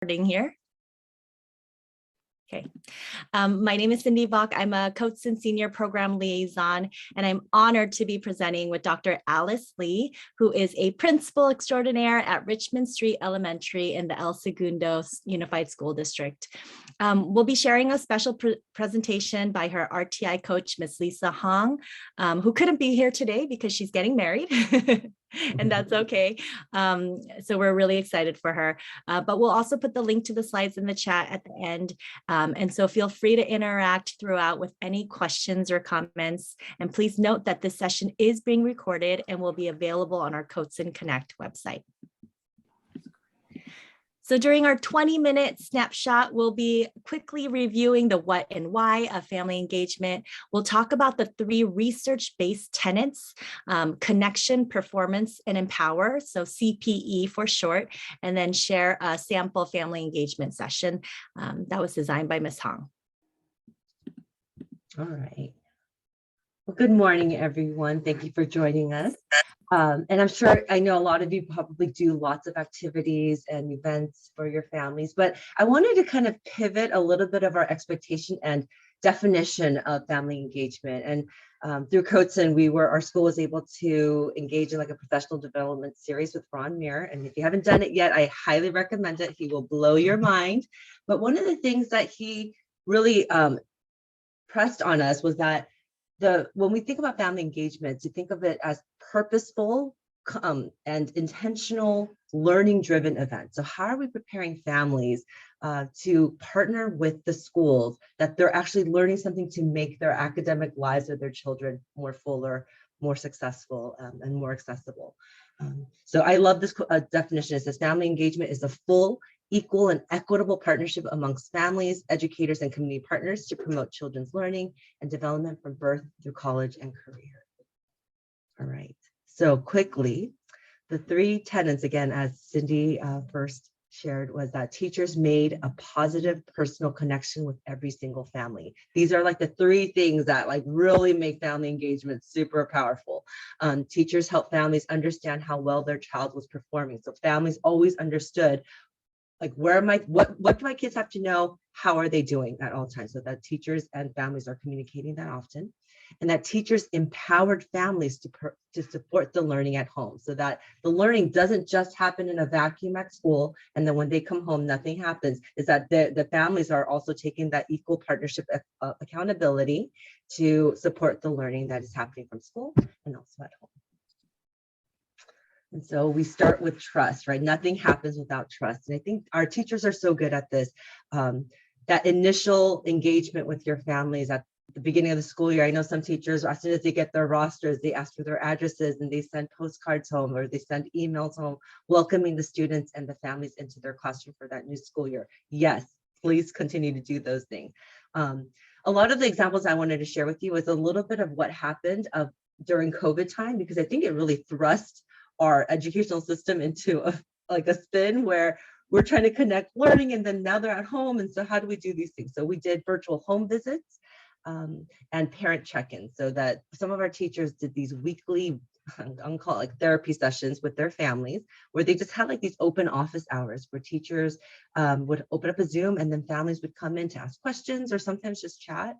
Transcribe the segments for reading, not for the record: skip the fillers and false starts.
Recording here. Okay. My name is CindyBak. I'm a Cotsen Senior Program Liaison, and I'm honored to be presenting with Dr. AliceLee, who is a principal extraordinaire at Richmond Street Elementary in the El Segundo Unified School District. We'll be sharing a special presentation by her RTI coach, Miss Lisa Hong, who couldn't be here today because she's getting married. And that's okay. So we're really excited for her. But we'll also put the link to the slides in the chat at the end. And so feel free to interact throughout with any questions or comments. And please note that this session is being recorded and will be available on our Cotsen Connect website. So during our 20-minute snapshot, we'll be quickly reviewing the what and why of family engagement. We'll talk about the 3 research-based tenets: connection, performance, and empower, so CPE for short, and then share a sample family engagement session that was designed by Ms. Hong. All right. Well, good morning, everyone. Thank you for joining us. And I'm sure, I know a lot of you probably do lots of activities and events for your families, but I wanted to kind of pivot a little bit of our expectation and definition of family engagement. And through Cotsen, our school was able to engage in like a professional development series with Ron Muir. And if you haven't done it yet, I highly recommend it. He will blow your mind. But one of the things that he really pressed on us was that when we think about family engagement, to think of it as purposeful and intentional learning-driven events. So how are we preparing families to partner with the schools that they're actually learning something to make their academic lives of their children more fuller, more successful, and more accessible? So I love this definition. It says family engagement is a full, equal, and equitable partnership amongst families, educators, and community partners to promote children's learning and development from birth through college and career. All right, so quickly, the 3 tenets, again, as Cindy first shared, was that teachers made a positive personal connection with every single family. These are like the 3 things that like really make family engagement super powerful. Teachers help families understand how well their child was performing. So families always understood, like, what do my kids have to know? How are they doing at all times? So that teachers and families are communicating that often. And that teachers empowered families to support the learning at home, so that the learning doesn't just happen in a vacuum at school, and then when they come home, nothing happens. Is that the families are also taking that equal partnership accountability to support the learning that is happening from school and also at home. And so we start with trust, right? Nothing happens without trust. And I think our teachers are so good at this. That initial engagement with your families at the beginning of the school year. I know some teachers, as soon as they get their rosters, they ask for their addresses and they send postcards home, or they send emails home, welcoming the students and the families into their classroom for that new school year. Yes, please continue to do those things. A lot of the examples I wanted to share with you is a little bit of what happened during COVID time, because I think it really thrust our educational system into a spin where we're trying to connect learning, and then now they're at home. And so how do we do these things? So we did virtual home visits and parent check-ins, so that some of our teachers did these weekly, I'm call it like therapy sessions with their families, where they just had like these open office hours where teachers would open up a Zoom, and then families would come in to ask questions or sometimes just chat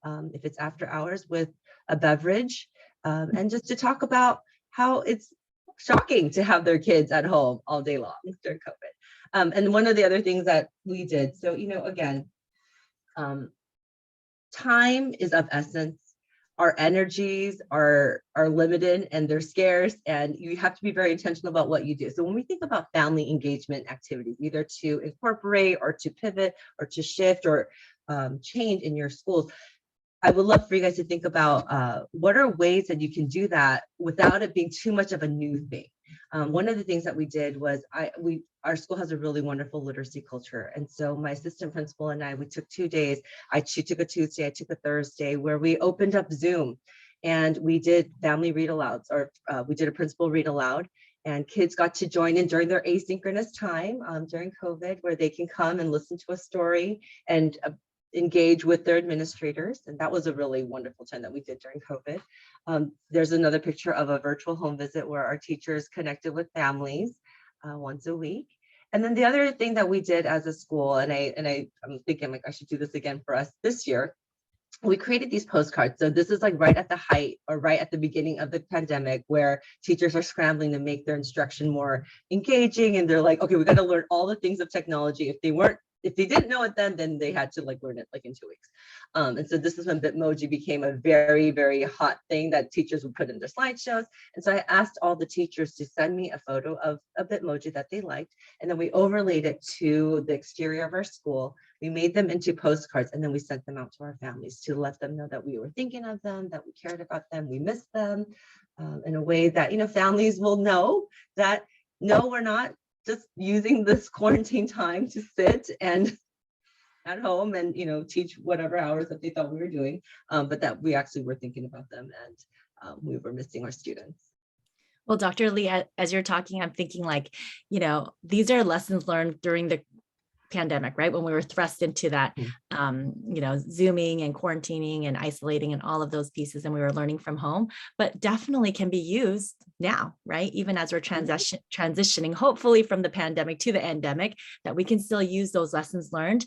if it's after hours with a beverage, and just to talk about how it's shocking to have their kids at home all day long during COVID. And one of the other things that we did, so, again, time is of essence. Our energies are limited and they're scarce, and you have to be very intentional about what you do. So when we think about family engagement activities, either to incorporate or to pivot or to shift or change in your schools, I would love for you guys to think about what are ways that you can do that without it being too much of a new thing. One of the things that we did was our school has a really wonderful literacy culture. And so my assistant principal and we took 2 days. She took a Tuesday, I took a Thursday, where we opened up Zoom and we did family read alouds, or we did a principal read aloud, and kids got to join in during their asynchronous time during COVID, where they can come and listen to a story and engage with their administrators. And that was a really wonderful time that we did during COVID. There's another picture of a virtual home visit where our teachers connected with families once a week. And then the other thing that we did as a school, and I'm thinking like I should do this again for us this year, we created these postcards. So this is like right at the height or right at the beginning of the pandemic, where teachers are scrambling to make their instruction more engaging. And they're like, okay, we got to learn all the things of technology. If they didn't know it then they had to like learn it like in 2 weeks. And so this is when Bitmoji became a very, very hot thing that teachers would put in their slideshows. And so I asked all the teachers to send me a photo of a Bitmoji that they liked. And then we overlaid it to the exterior of our school. We made them into postcards, and then we sent them out to our families to let them know that we were thinking of them, that we cared about them, we missed them, in a way that, families will know that, no, we're not just using this quarantine time to sit and at home and, teach whatever hours that they thought we were doing, but that we actually were thinking about them, and we were missing our students. Well, Dr. Lee, as you're talking, I'm thinking like, these are lessons learned during the pandemic, right? When we were thrust into that, Zooming and quarantining and isolating and all of those pieces, and we were learning from home, but definitely can be used now, right? Even as we're transitioning, hopefully from the pandemic to the endemic, that we can still use those lessons learned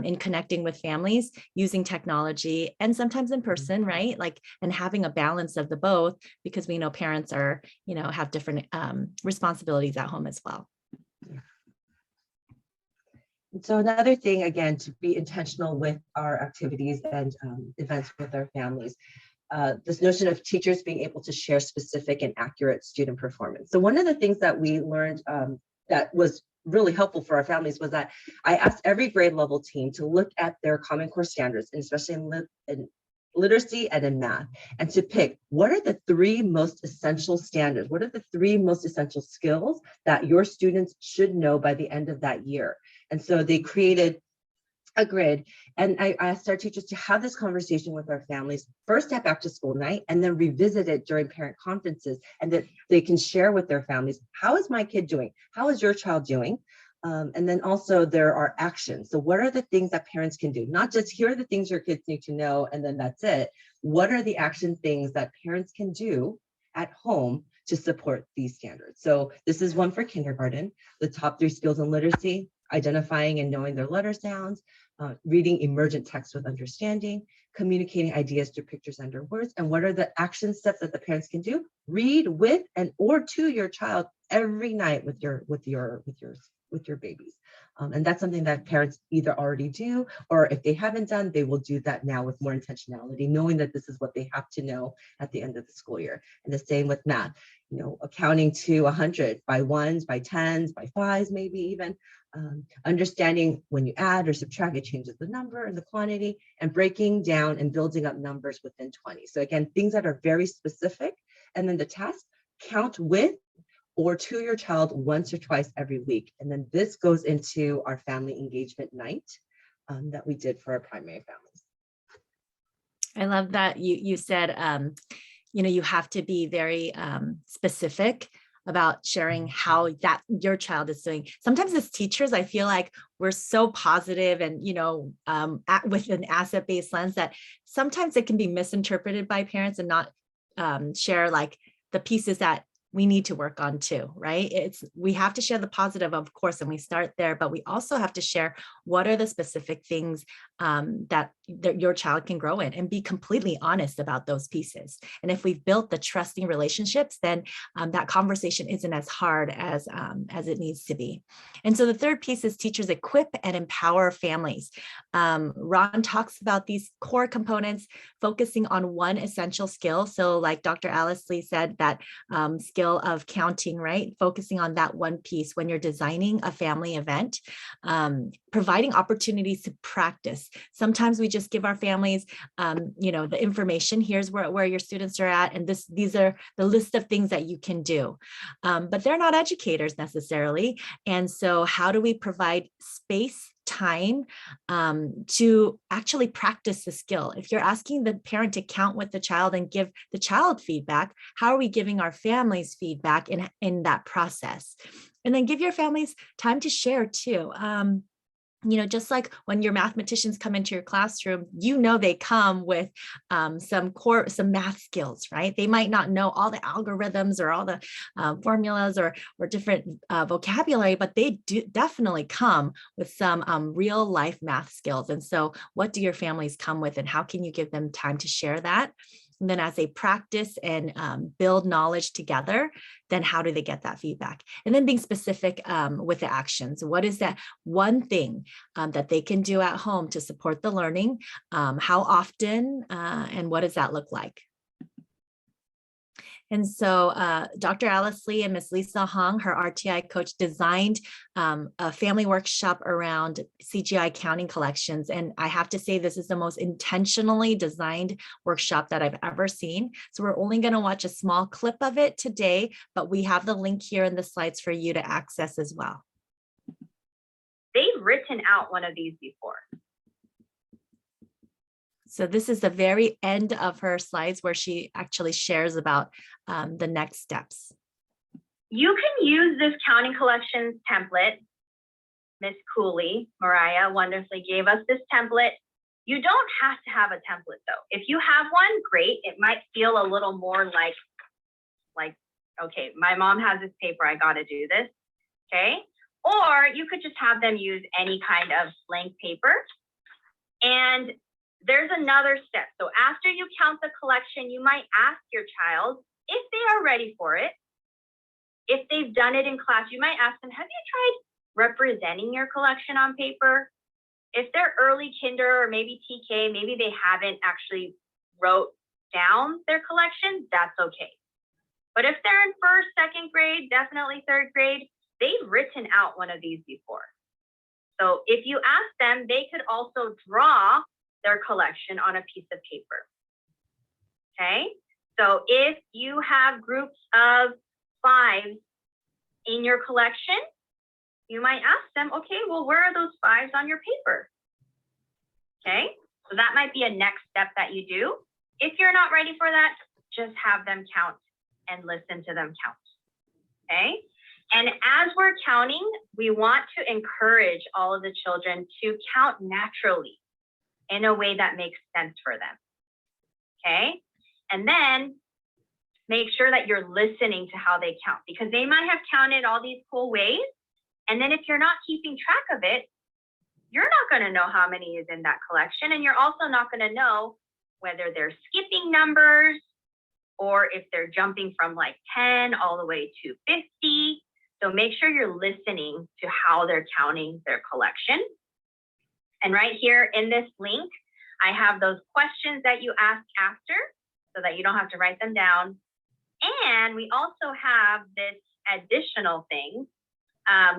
in connecting with families, using technology, and sometimes in person, right? Like, and having a balance of the both, because we know parents are, have different responsibilities at home as well. So another thing, again, to be intentional with our activities and events with our families, this notion of teachers being able to share specific and accurate student performance. So one of the things that we learned that was really helpful for our families was that I asked every grade level team to look at their Common Core standards, and especially in literacy and in math, and to pick what are the 3 most essential standards, what are the 3 most essential skills that your students should know by the end of that year. And so they created a grid, and I asked our teachers to have this conversation with our families first at back to school night, and then revisit it during parent conferences, and that they can share with their families, how is my kid doing? How is your child doing? And then also there are actions. So what are the things that parents can do? Not just here are the things your kids need to know, and then that's it. What are the action things that parents can do at home to support these standards? So this is one for kindergarten, the top 3 skills in literacy: identifying and knowing their letter sounds, reading emergent text with understanding, communicating ideas through pictures and or words. And what are the action steps that the parents can do? Read with and or to your child every night with your babies. And that's something that parents either already do, or if they haven't done, they will do that now with more intentionality, knowing that this is what they have to know at the end of the school year. And the same with math, accounting to 100 by ones, by tens, by fives, maybe even. Understanding when you add or subtract, it changes the number and the quantity, and breaking down and building up numbers within 20. So again, things that are very specific. And then the task: count with or to your child once or twice every week. And then this goes into our family engagement night that we did for our primary families. I love that you said, you have to be very specific about sharing how that your child is doing. Sometimes as teachers, I feel like we're so positive and, with an asset-based lens that sometimes it can be misinterpreted by parents and not share like the pieces that we need to work on too, right? We have to share the positive, of course, and we start there, but we also have to share what are the specific things that your child can grow in, and be completely honest about those pieces. And if we've built the trusting relationships, then that conversation isn't as hard as it needs to be. And so the third piece is teachers equip and empower families. Ron talks about these core components, focusing on one essential skill. So like Dr. AliceLee said, that skill of counting, right? Focusing on that one piece when you're designing a family event, providing opportunities to practice. Sometimes we just give our families, the information. Here's where your students are at, and these are the list of things that you can do. But they're not educators necessarily. And so how do we provide space, time to actually practice the skill? If you're asking the parent to count with the child and give the child feedback, how are we giving our families feedback in that process? And then give your families time to share too. just like when your mathematicians come into your classroom, they come with some math skills, right? They might not know all the algorithms or all the formulas or different vocabulary, but they do definitely come with some real life math skills. And so what do your families come with, and how can you give them time to share that? And then as they practice and build knowledge together, then how do they get that feedback? And then being specific with the actions. What is that one thing that they can do at home to support the learning? How often? And what does that look like? And so Dr. AliceLee and Ms. Lisa Hong, her RTI coach, designed a family workshop around CGI counting collections. And I have to say, this is the most intentionally designed workshop that I've ever seen. So we're only going to watch a small clip of it today, but we have the link here in the slides for you to access as well. They've written out one of these before. So this is the very end of her slides where she actually shares about the next steps. You can use this counting collections template. Miss Cooley, Mariah, wonderfully gave us this template. You don't have to have a template though. If you have one, great. It might feel a little more like, okay, my mom has this paper, I gotta do this, okay? Or you could just have them use any kind of blank paper. And there's another step. So after you count the collection, you might ask your child if they are ready for it. If they've done it in class, you might ask them, have you tried representing your collection on paper? If they're early kinder or maybe TK, maybe they haven't actually wrote down their collection, that's okay. But if they're in first, second grade, definitely third grade, they've written out one of these before. So if you ask them, they could also draw their collection on a piece of paper. Okay, so if you have groups of 5s in your collection, you might ask them, okay, well, where are those 5s on your paper? Okay, so that might be a next step that you do. If you're not ready for that, just have them count and listen to them count. Okay, and as we're counting, we want to encourage all of the children to count naturally in a way that makes sense for them, okay? And then make sure that you're listening to how they count, because they might have counted all these cool ways, and then if you're not keeping track of it, you're not gonna know how many is in that collection, and you're also not gonna know whether they're skipping numbers or if they're jumping from like 10 all the way to 50. So make sure you're listening to how they're counting their collection. And right here in this link, I have those questions that you ask after so that you don't have to write them down. And we also have this additional thing.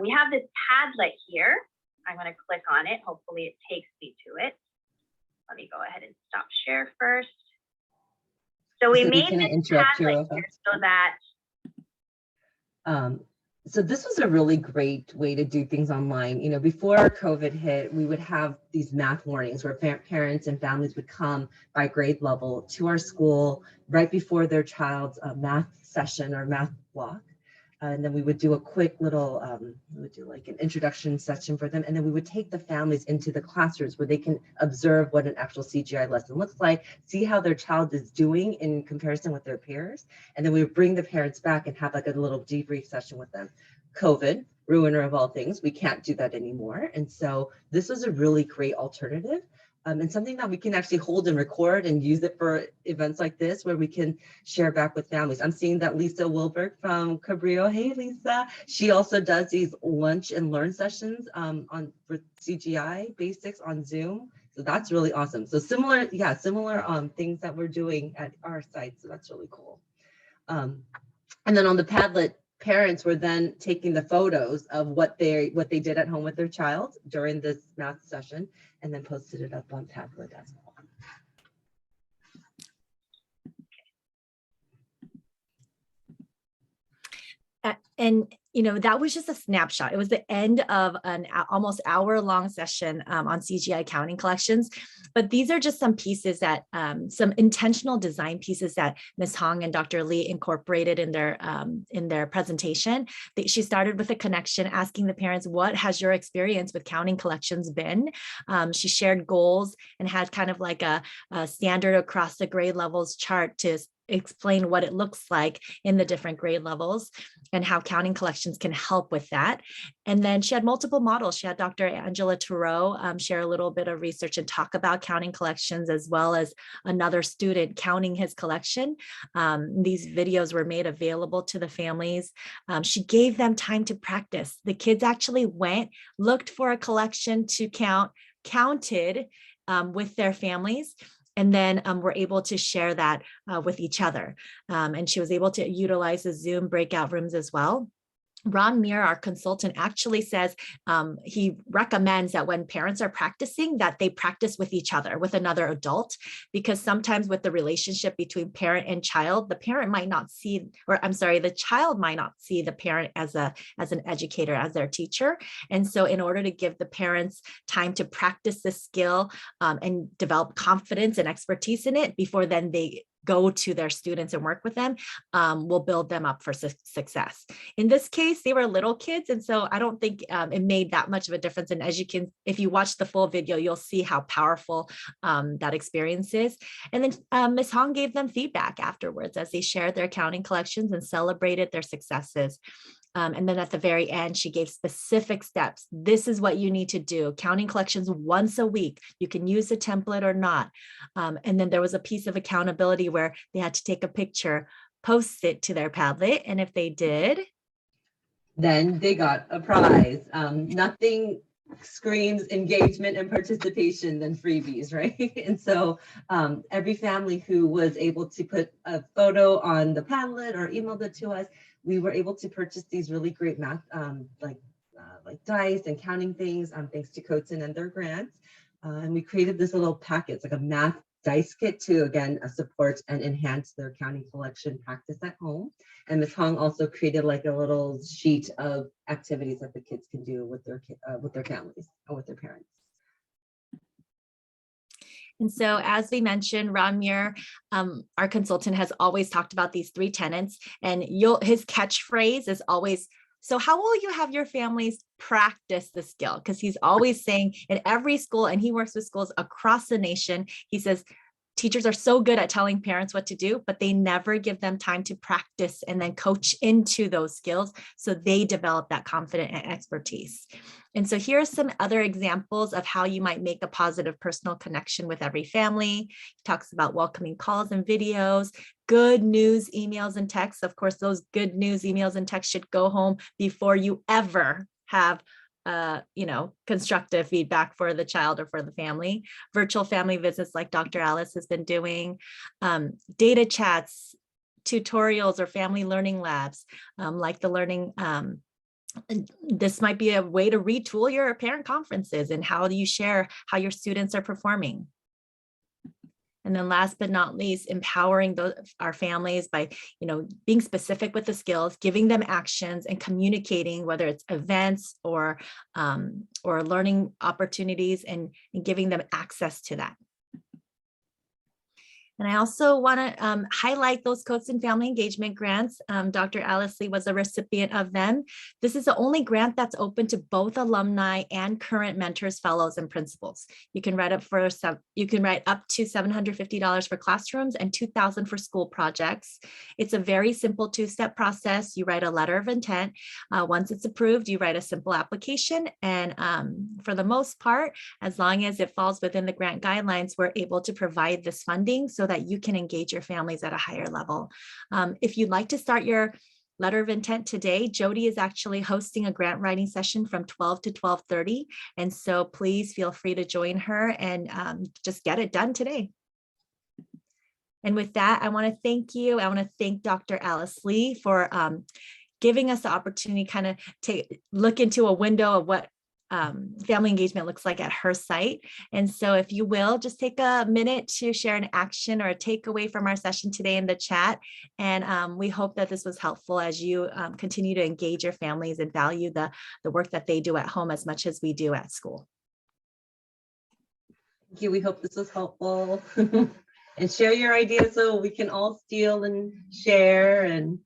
We have this Padlet here. I'm going to click on it. Hopefully it takes me to it. Let me go ahead and stop share first. So we made this Padlet here so that so this was a really great way to do things online. You know, before COVID hit, we would have these math mornings where parents and families would come by grade level to our school right before their child's math session or math block. And then we would do a quick little, we would do like an introduction session for them. And then we would take the families into the classrooms where they can observe what an actual CGI lesson looks like, see how their child is doing in comparison with their peers. And then we would bring the parents back and have like a little debrief session with them. COVID, ruiner of all things, we can't do that anymore. And so this was a really great alternative. And something that we can actually hold and record and use it for events like this where we can share back with families. I'm seeing that Lisa Wilberg from Cabrillo, hey Lisa, she also does these lunch and learn sessions for CGI basics on Zoom. So that's really awesome. So similar things that we're doing at our site. So that's really cool. And then on the Padlet, parents were then taking the photos of what they did at home with their child during this math session and then posted it up on Padlet as well. And that was just a snapshot. It was the end of an almost hour-long session on CGI counting collections. But these are just some pieces that, some intentional design pieces that Ms. Hong and Dr. Lee incorporated in their presentation. She started with a connection, asking the parents, what has your experience with counting collections been? She shared goals and had kind of like a standard across the grade levels chart to explain what it looks like in the different grade levels and how counting collections can help with that. And then she had multiple models. She had Dr. Angela Thoreau share a little bit of research and talk about counting collections, as well as another student counting his collection. These videos were made available to the families. She gave them time to practice. The kids actually went, looked for a collection to count, counted with their families, and then we're able to share that with each other. And she was able to utilize the Zoom breakout rooms as well. Ron Muir, our consultant, actually says he recommends that when parents are practicing, that they practice with each other, with another adult, because sometimes with the relationship between parent and child, the parent might not see, or I'm sorry, the child might not see the parent as an educator, as their teacher. And so in order to give the parents time to practice the skill and develop confidence and expertise in it before then they go to their students and work with them, will build them up for success. In this case, they were little kids. And so I don't think it made that much of a difference. And as you can, if you watch the full video, you'll see how powerful that experience is. And then Ms. Hong gave them feedback afterwards as they shared their counting collections and celebrated their successes. And then at the very end, she gave specific steps. This is what you need to do. Counting collections once a week. You can use the template or not. And then there was a piece of accountability where they had to take a picture, post it to their Padlet. And if they did, then they got a prize. Nothing screams engagement and participation than freebies, right? And so every family who was able to put a photo on the Padlet or emailed it to us, we were able to purchase these really great math, like dice and counting things, thanks to Cotsen and their grants. And we created this little packet, like a math dice kit to, again, support and enhance their counting collection practice at home. And Ms. Hong also created like a little sheet of activities that the kids can do with their families or with their parents. And so, as we mentioned, Ron Muir, our consultant, has always talked about these 3 tenets, and his catchphrase is always, so how will you have your families practice the skill? Because he's always saying in every school, and he works with schools across the nation, he says, teachers are so good at telling parents what to do, but they never give them time to practice and then coach into those skills so they develop that confidence and expertise. And so here are some other examples of how you might make a positive personal connection with every family. He talks about welcoming calls and videos, good news emails and texts. Of course, those good news emails and texts should go home before you ever have constructive feedback for the child or for the family. Virtual family visits like Dr. Alice has been doing, data chats, tutorials, or family learning labs, like the learning. This might be a way to retool your parent conferences and how do you share how your students are performing. And then last but not least, empowering our families by, being specific with the skills, giving them actions and communicating, whether it's events or learning opportunities, and giving them access to that. And I also want to highlight those Cotsen Family Engagement Grants. Dr. AliceLee was a recipient of them. This is the only grant that's open to both alumni and current mentors, fellows, and principals. You can write up to $750 for classrooms and $2,000 for school projects. It's a very simple 2-step process. You write a letter of intent. Once it's approved, you write a simple application. And for the most part, as long as it falls within the grant guidelines, we're able to provide this funding so that you can engage your families at a higher level. If you'd like to start your letter of intent today, Jody is actually hosting a grant writing session from 12 to 12:30. And so please feel free to join her and just get it done today. And with that, I want to thank you. I want to thank Dr. AliceLee for giving us the opportunity to kind of look into a window of what family engagement looks like at her site. And so if you will, just take a minute to share an action or a takeaway from our session today in the chat. And we hope that this was helpful as you continue to engage your families and value the work that they do at home as much as we do at school. Thank you. We hope this was helpful. And share your ideas so we can all steal and share and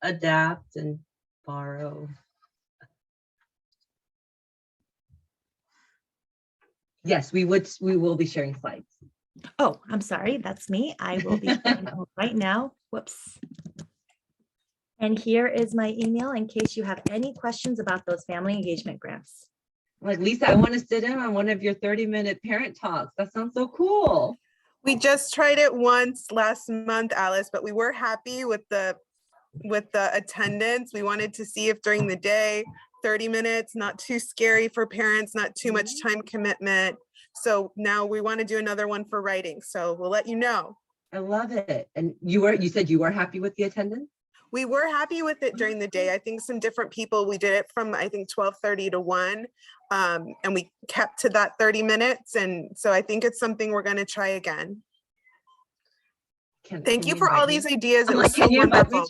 adapt and borrow. Yes, we will be sharing slides. Oh, I'm sorry, that's me. I will be sharing right now. Whoops. And here is my email in case you have any questions about those family engagement grants. Like, Lisa, I want to sit in on one of your 30-minute parent talks. That sounds so cool. We just tried it once last month, Alice, but we were happy with the attendance. We wanted to see if during the day, 30 minutes, not too scary for parents, not too much time commitment. So now we want to do another one for writing. So we'll let you know. I love it. And you said you were happy with the attendance? We were happy with it during the day. I think some different people, we did it from, I think, 12:30 to 1. And we kept to that 30 minutes. And so I think it's something we're going to try again. Thank you for all these ideas. It was so wonderful.